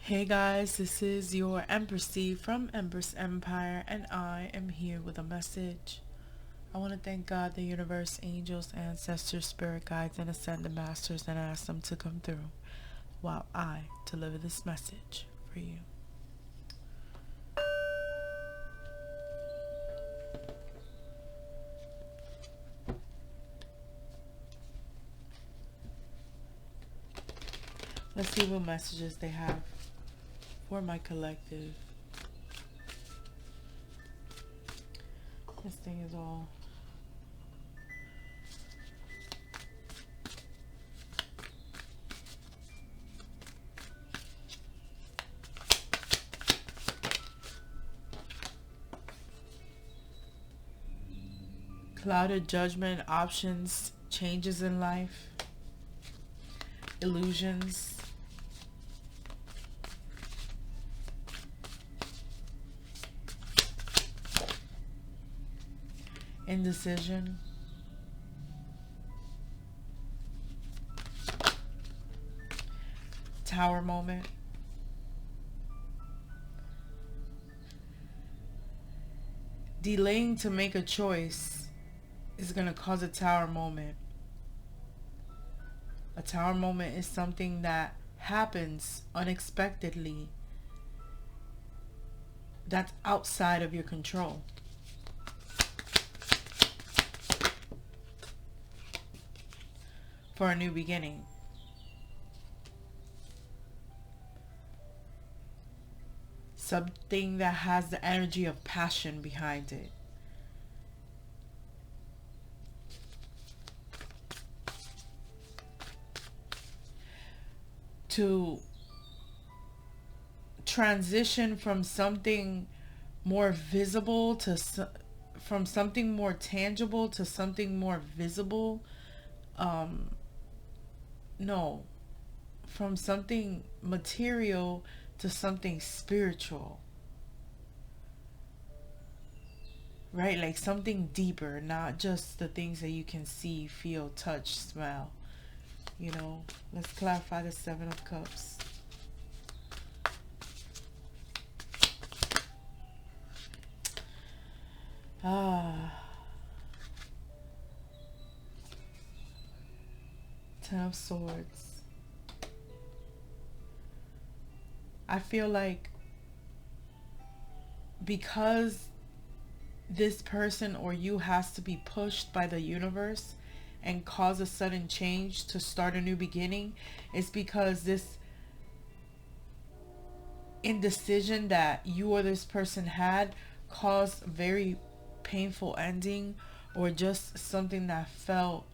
Hey guys, this is your Empress D from Empress Empire, and I am here with a message. I want to thank God, the universe, angels, ancestors, spirit guides, and ascended masters, and ask them to come through while I deliver this message for you. Let's see what messages they have for my collective. This thing is all clouded judgment, options, changes in life, illusions, indecision, tower moment, delaying to make a choice is going to cause a tower moment. A tower moment is something that happens unexpectedly, that's outside of your control. For a new beginning. Something that has the energy of passion behind it. To transition from something more visible to from something more tangible to something more visible. No, from something material to something spiritual, right? Like something deeper, not just the things that you can see, feel, touch, smell. You know, let's clarify the Seven of Cups. Ten of Swords. I feel like because this person or you has to be pushed by the universe and cause a sudden change to start a new beginning, it's because this indecision that you or this person had caused a very painful ending, or just something that felt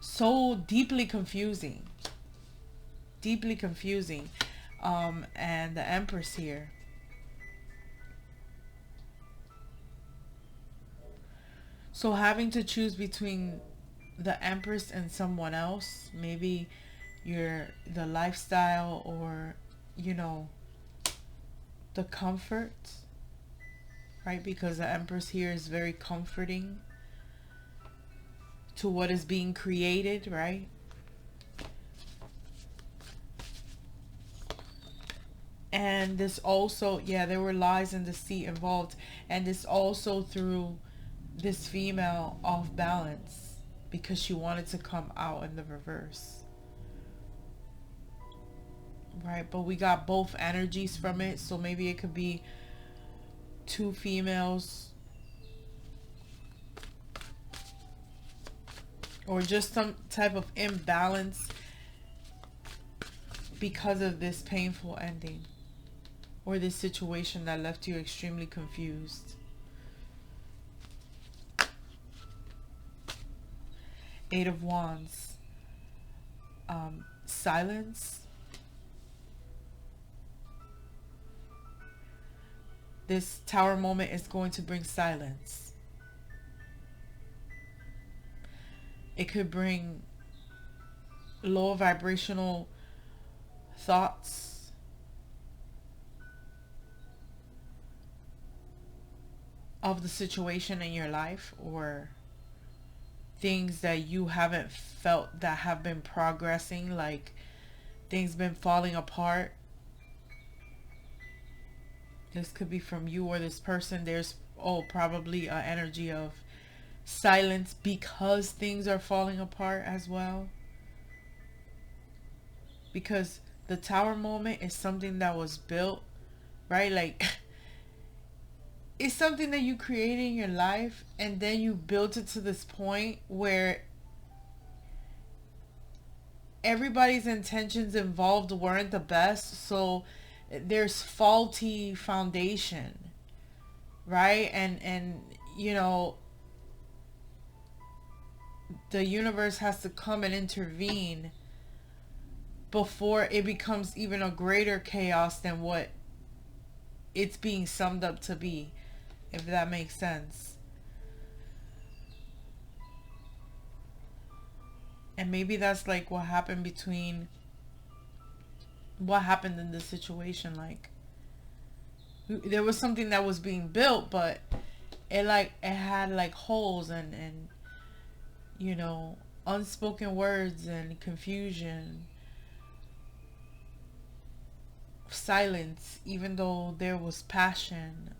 so deeply confusing. And the Empress here. So having to choose between the Empress and someone else, maybe the lifestyle, or you know, the comfort, right? Because the Empress here is very comforting to what is being created, right? And this also, yeah, there were lies and deceit involved, and this also threw this female off balance because she wanted to come out in the reverse, right? But we got both energies from it, so maybe it could be two females, or just some type of imbalance because of this painful ending, or this situation that left you extremely confused. Eight of Wands. Silence. This tower moment is going to bring silence. It could bring low vibrational thoughts, of the situation in your life, or things that you haven't felt that have been progressing, like things been falling apart. This could be from you or this person. There's, oh, probably an energy of silence because things are falling apart as well. Because the tower moment is something that was built, right? Like, it's something that you created in your life, and then you built it to this point where everybody's intentions involved weren't the best, so there's faulty foundation, right? And you know, the universe has to come and intervene before it becomes even a greater chaos than what it's being summed up to be, if that makes sense. And maybe that's like what happened in this situation. Like, there was something that was being built, but it had like holes and you know, unspoken words and confusion, silence, even though there was passion,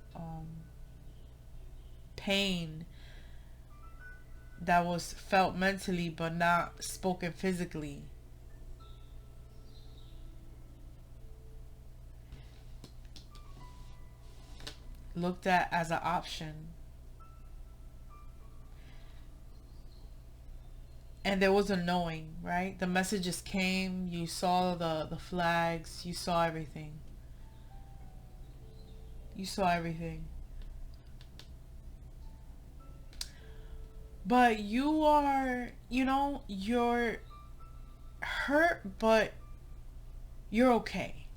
pain that was felt mentally but not spoken physically. Looked at as an option. And there was a knowing, right? The messages came, you saw the flags, you saw everything. You saw everything. But you are, you know, you're hurt, but you're okay.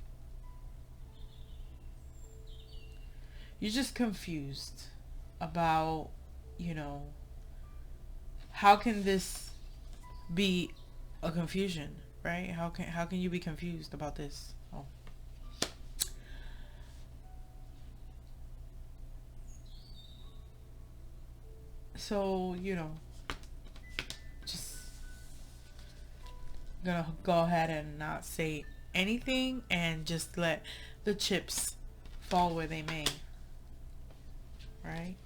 You're just confused about, you know, how can this be a confusion, right? How can you be confused about this? Oh. So, you know, just gonna go ahead and not say anything and just let the chips fall where they may, right?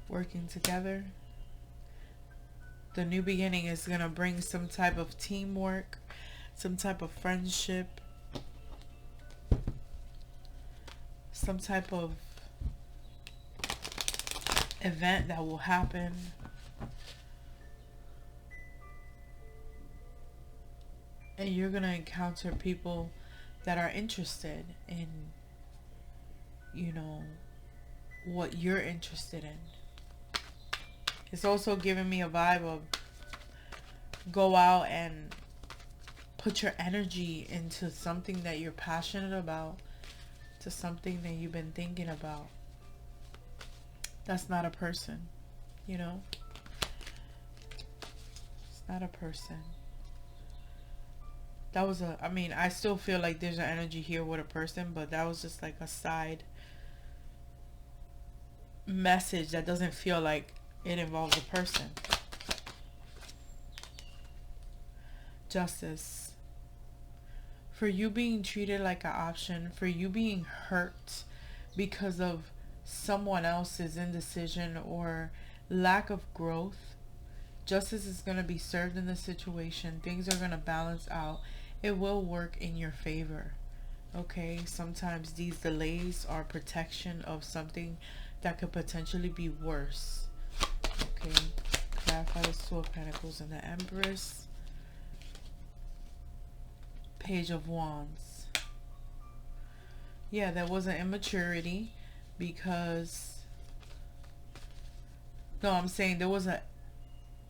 Working together. The new beginning is going to bring some type of teamwork, some type of friendship, some type of event that will happen. And you're going to encounter people that are interested in, you know, what you're interested in. It's also giving me a vibe of go out and put your energy into something that you're passionate about, to something that you've been thinking about. That's not a person, you know? It's not a person. That was I mean, I still feel like there's an energy here with a person, but that was just like a side message that doesn't feel like it involves a person. Justice. For you being treated like an option, for you being hurt because of someone else's indecision or lack of growth, justice is going to be served in the situation. Things are going to balance out. It will work in your favor. Okay? Sometimes these delays are protection of something that could potentially be worse. Okay, clarify the Two of Pentacles and the Empress. Page of Wands. Yeah, there was an immaturity because... No, I'm saying there was a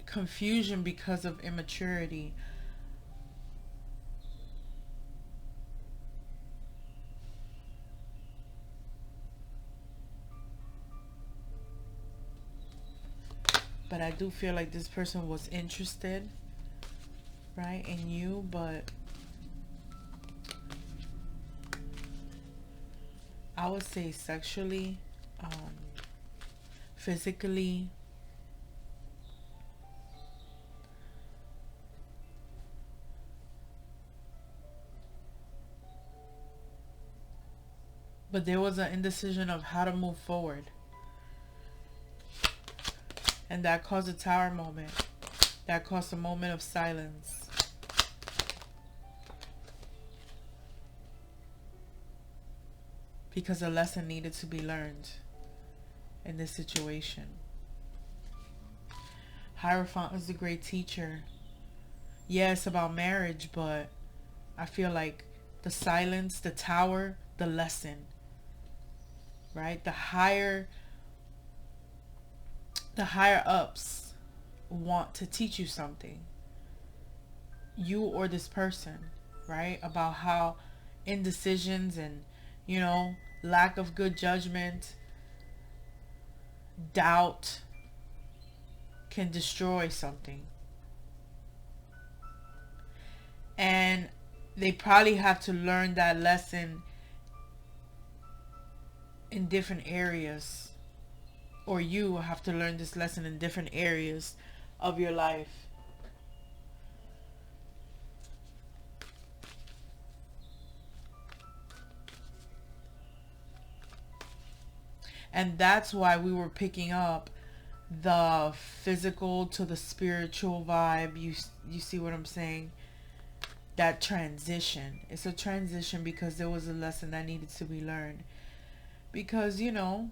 confusion because of immaturity. But I do feel like this person was interested, right, in you, but I would say sexually, um, physically. But there was an indecision of how to move forward. And that caused a tower moment. That caused a moment of silence. Because a lesson needed to be learned in this situation. Hierophant is a great teacher. Yeah, it's about marriage, but I feel like the silence, the tower, the lesson, right? The higher ups want to teach you something, you or this person, right? About how indecisions and, lack of good judgment, doubt can destroy something. And they probably have to learn that lesson in different areas, or you have to learn this lesson in different areas of your life. And that's why we were picking up the physical to the spiritual vibe. You see what I'm saying? That transition. It's a transition because there was a lesson that needed to be learned. Because, there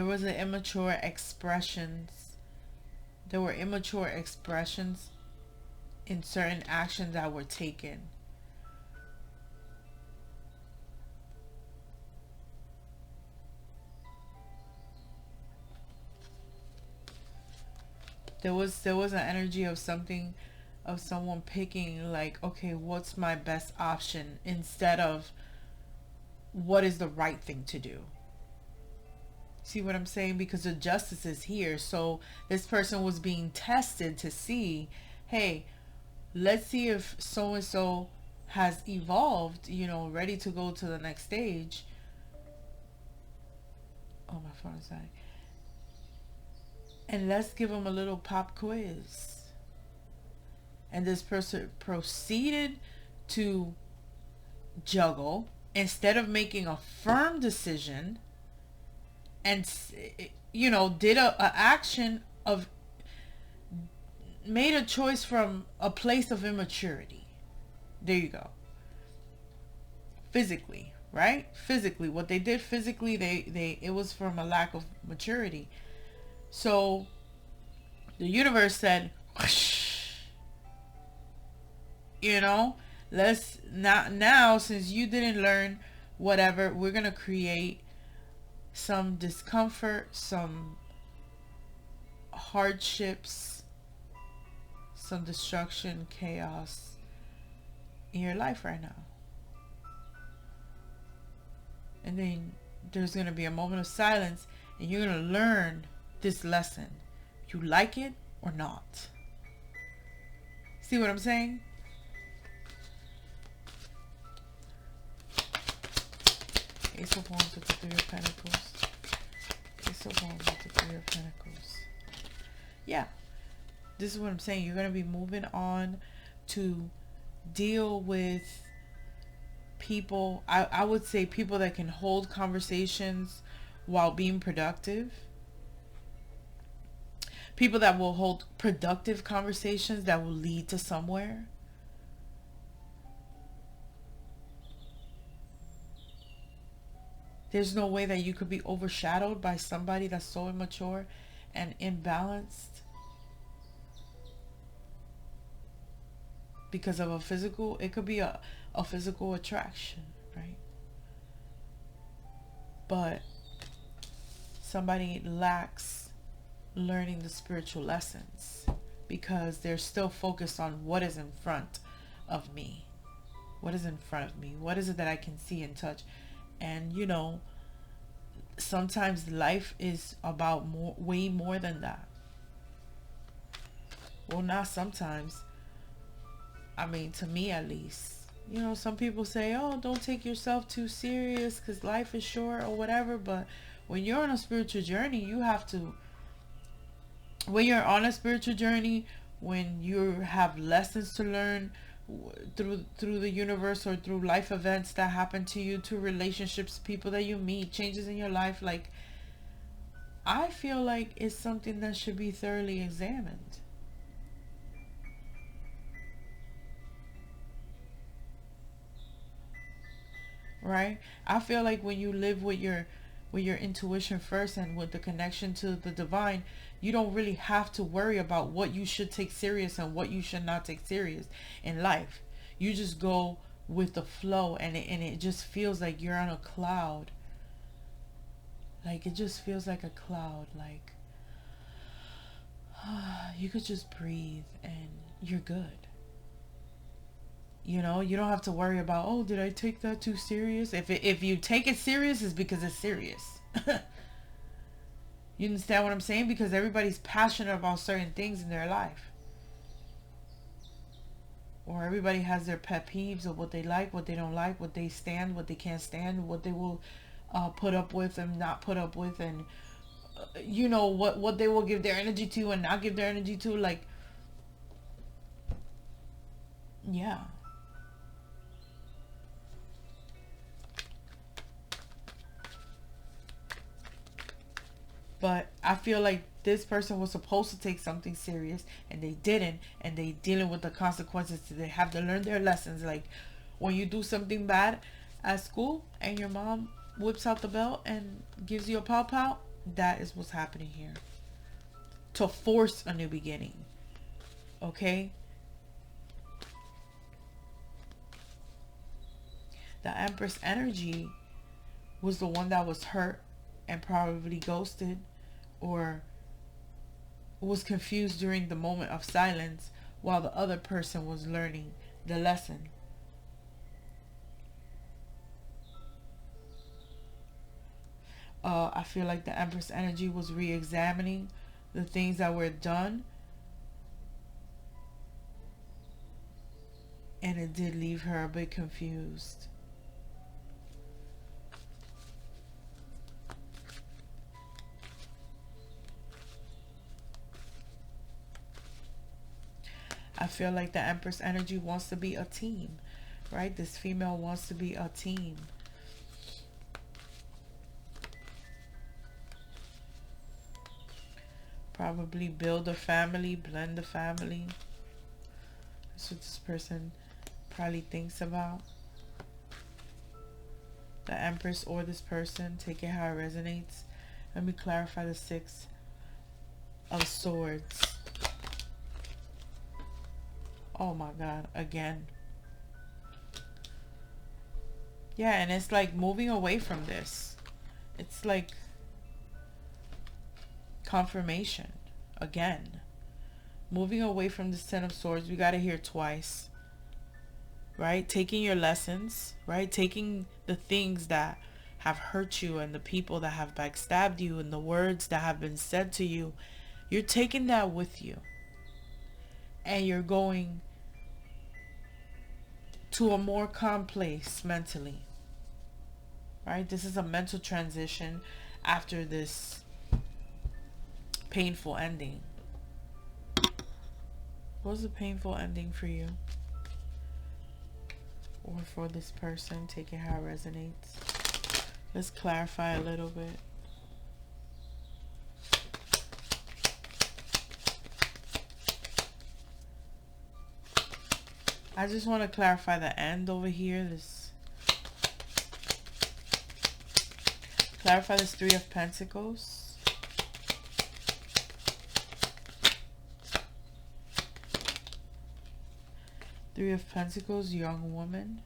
was an immature expressions. There were immature expressions in certain actions that were taken. There was an energy of something, of someone picking like, okay, what's my best option, instead of what is the right thing to do. See what I'm saying? Because the justice is here. So this person was being tested to see, hey, let's see if so and so has evolved, ready to go to the next stage. Oh, my phone is dying. And let's give them a little pop quiz. And this person proceeded to juggle instead of making a firm decision, and did a action of, made a choice from a place of immaturity. There you go. Physically, right? Physically, what they did physically, they it was from a lack of maturity. So the universe said, let's not, now since you didn't learn whatever, we're gonna create some discomfort, some hardships, some destruction, chaos in your life right now. And then there's gonna be a moment of silence, and you're gonna learn this lesson. You like it or not. See what I'm saying? Ace of Wands with the Three of Pentacles. Ace of Wands with the Three of Pentacles. Yeah. This is what I'm saying. You're going to be moving on to deal with people. I would say people that can hold conversations while being productive. People that will hold productive conversations that will lead to somewhere. There's no way that you could be overshadowed by somebody that's so immature and imbalanced because of a physical. It could be a physical attraction, right? But somebody lacks learning the spiritual lessons because they're still focused on what is in front of me. What is in front of me? What is it that I can see and touch? And sometimes life is about way more than that. Well, not sometimes. I mean, to me at least, You know, some people say, oh, don't take yourself too serious because life is short or whatever. But when you're on a spiritual journey, you have to, when you're on a spiritual journey, when you have lessons to learn through the universe or through life events that happen to you, to relationships, people that you meet, changes in your life, like, I feel like it's something that should be thoroughly examined. Right? I feel like when you live with your intuition first and with the connection to the divine, you don't really have to worry about what you should take serious and what you should not take serious in life. You just go with the flow, and it just feels like you're on a cloud. Like, it just feels like a cloud. Like, you could just breathe and you're good. You know, you don't have to worry about, oh, did I take that too serious? If you take it serious, it's because it's serious. You understand what I'm saying? Because everybody's passionate about certain things in their life. Or everybody has their pet peeves of what they like, what they don't like, what they stand, what they can't stand, what they will put up with and not put up with, and you know, what they will give their energy to and not give their energy to. Like, yeah. But I feel like this person was supposed to take something serious and they didn't, and they dealing with the consequences. They have to learn their lessons. Like, when you do something bad at school and your mom whips out the belt and gives you a pow pow, that is what's happening here. To force a new beginning. Okay? The Empress energy was the one that was hurt and probably ghosted, or was confused during the moment of silence while the other person was learning the lesson. I feel like the Empress energy was re-examining the things that were done, and it did leave her a bit confused. I feel like the Empress energy wants to be a team, right? This female wants to be a team. Probably build a family, blend a family. That's what this person probably thinks about. The Empress or this person, take it how it resonates. Let me clarify the Six of Swords. Oh my God, again. Yeah, and it's like moving away from this. It's like confirmation again. Moving away from this Ten of Swords. We got to hear twice. Right? Taking your lessons, right? Taking the things that have hurt you and the people that have backstabbed you and the words that have been said to you. You're taking that with you. And you're going to a more calm place mentally. Right? This is a mental transition after this painful ending. What was a painful ending for you? Or for this person? Take it how it resonates. Let's clarify a little bit. I just want to clarify the end over here. Clarify this Three of Pentacles. Three of Pentacles, young woman.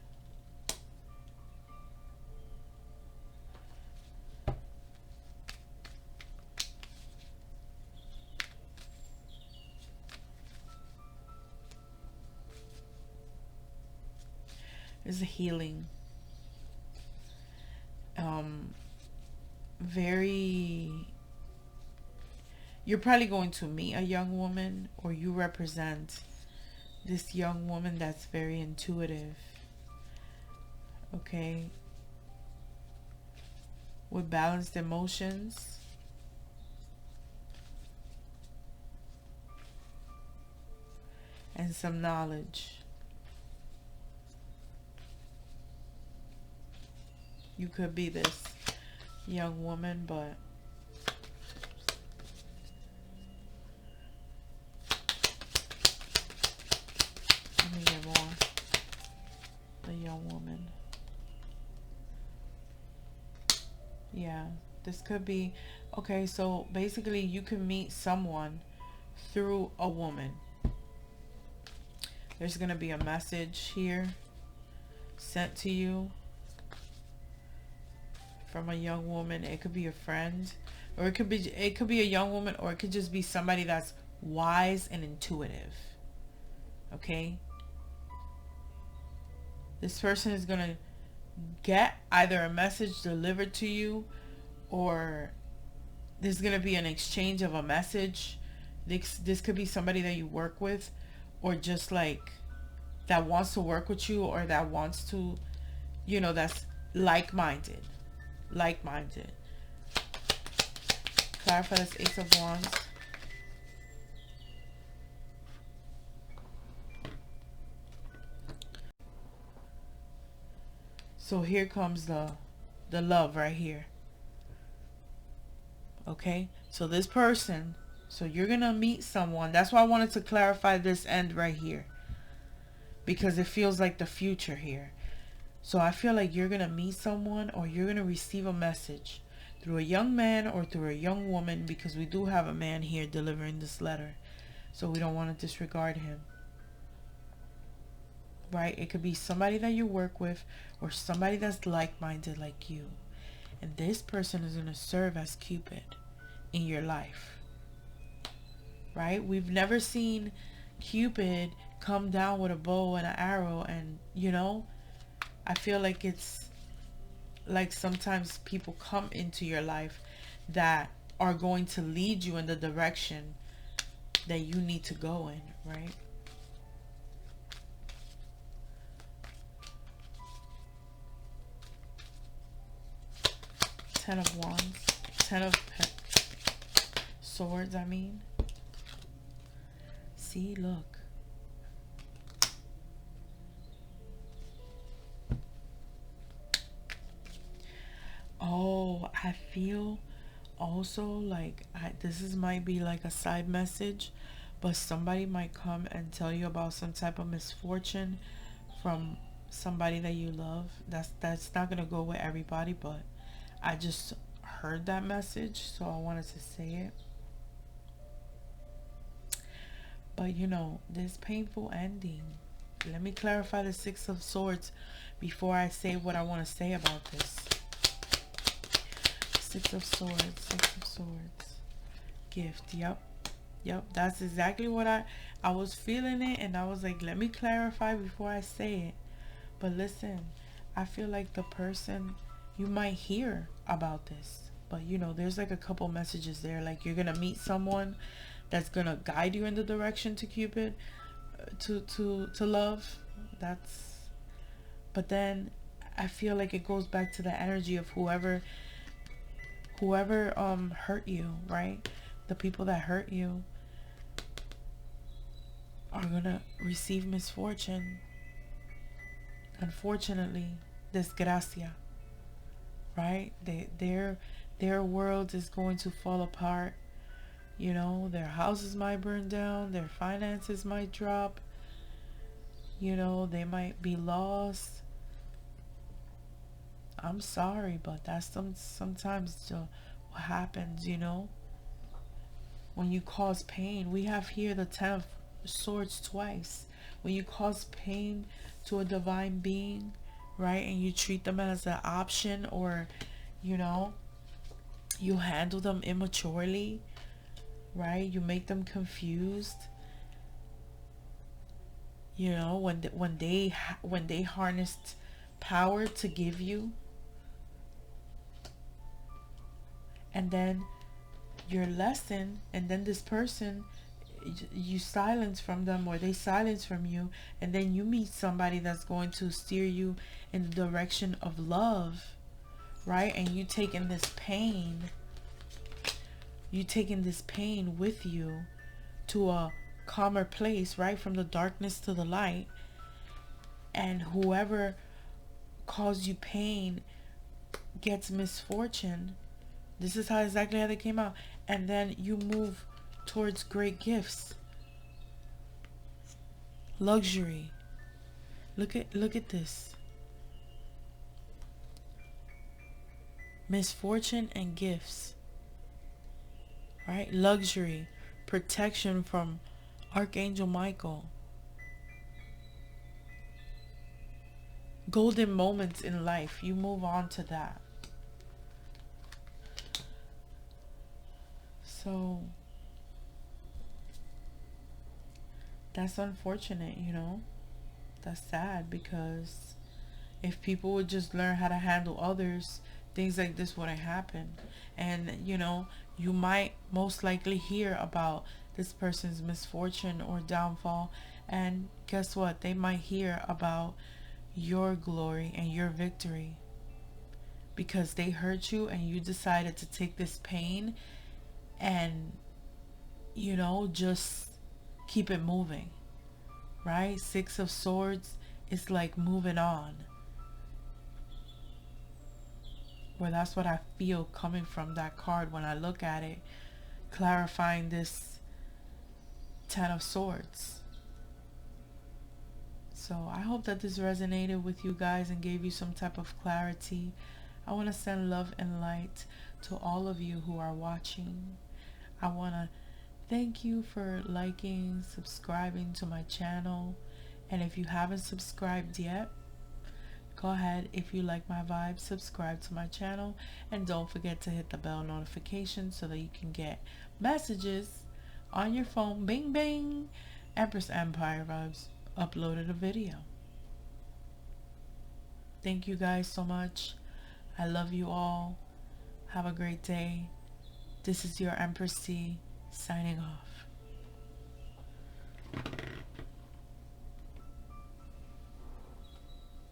There's a healing. You're probably going to meet a young woman, or you represent this young woman that's very intuitive. Okay, with balanced emotions and some knowledge. You could be this young woman, but let me get more. The young woman. Yeah, this could be okay. So basically, you can meet someone through a woman. There's gonna be a message here sent to you from a young woman. It could be a friend, or it could be a young woman, or it could just be somebody that's wise and intuitive. Okay, this person is gonna get either a message delivered to you, or there's gonna be an exchange of a message. This could be somebody that you work with, or just like that wants to work with you, or that wants to, that's like-minded. Like-minded. Clarify this Ace of Wands. So here comes the love right here. Okay? So this person, so you're going to meet someone. That's why I wanted to clarify this end right here, because it feels like the future here. So I feel like you're going to meet someone, or you're going to receive a message through a young man or through a young woman, because we do have a man here delivering this letter. So we don't want to disregard him. Right? It could be somebody that you work with, or somebody that's like-minded like you. And this person is going to serve as Cupid in your life. Right? We've never seen Cupid come down with a bow and an arrow, and I feel like it's like sometimes people come into your life that are going to lead you in the direction that you need to go in, right? Ten of Wands. Ten of Swords, I mean. See, look. Oh, I feel also like might be like a side message, but somebody might come and tell you about some type of misfortune from somebody that you love. That's not gonna go with everybody, but I just heard that message, so I wanted to say it. But this painful ending. Let me clarify the Six of Swords before I say what I want to say about this. Six of Swords, Six of Swords. Gift, yep. Yep, that's exactly what I was feeling it, and I was like, let me clarify before I say it. But listen, I feel like the person, you might hear about this, but there's like a couple messages there. Like, you're gonna meet someone that's gonna guide you in the direction to Cupid, to love. But then I feel like it goes back to the energy of whoever hurt you, right? The people that hurt you are gonna receive misfortune. Unfortunately, desgracia, right? Their world is going to fall apart. Their houses might burn down, their finances might drop, they might be lost. I'm sorry, but that's sometimes what happens, when you cause pain. We have here the Ten of Swords twice. When you cause pain to a divine being, right, and you treat them as an option, or you handle them immaturely, right, you make them confused, when they harnessed power to give you, and then your lesson, and then this person you silence from them, or they silence from you, and then you meet somebody that's going to steer you in the direction of love, right? And you taking this pain with you to a calmer place, right? From the darkness to the light. And whoever caused you pain gets misfortune. This is exactly how they came out. And then you move towards great gifts, luxury. Look at this. Misfortune and gifts. Right? Luxury, protection from Archangel Michael. Golden moments in life. You move on to that. So that's unfortunate, you know. That's sad, because if people would just learn how to handle others, things like this wouldn't happen. And you know, you might most likely hear about this person's misfortune or downfall, and guess what? They might hear about your glory and your victory, because they hurt you and you decided to take this pain and, you know, just keep it moving, right? Six of Swords is like moving on. Well, that's what I feel coming from that card when I look at it, clarifying this Ten of Swords. So I hope that this resonated with you guys and gave you some type of clarity. I want to send love and light to all of you who are watching. I want to thank you for liking, subscribing to my channel. And if you haven't subscribed yet, go ahead. If you like my vibe, subscribe to my channel. And don't forget to hit the bell notification so that you can get messages on your phone. Bing, bing. Empress Empire Vibes uploaded a video. Thank you guys so much. I love you all. Have a great day. This is your Empress D signing off.